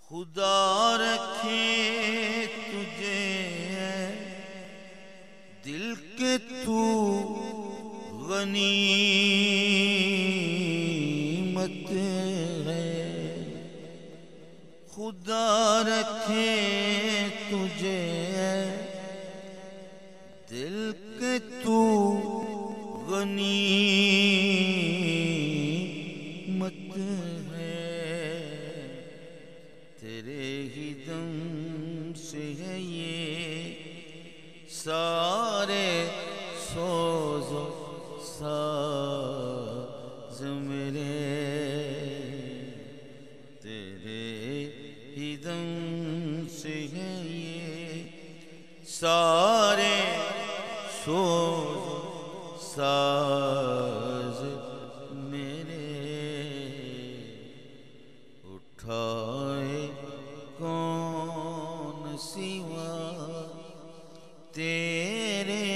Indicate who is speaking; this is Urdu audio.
Speaker 1: خدا رکھے تجھے دل کے تو غنیمت ہے، خدا رکھے تجھے دل کے تو غنیمت ہے، تیرے ہی دم سے ہے یہ سارے سوز و ساز میرے، تیرے ہی دم سے ہے یہ سارے سوز و ساز میرے، اٹھائے کون سوا تیرے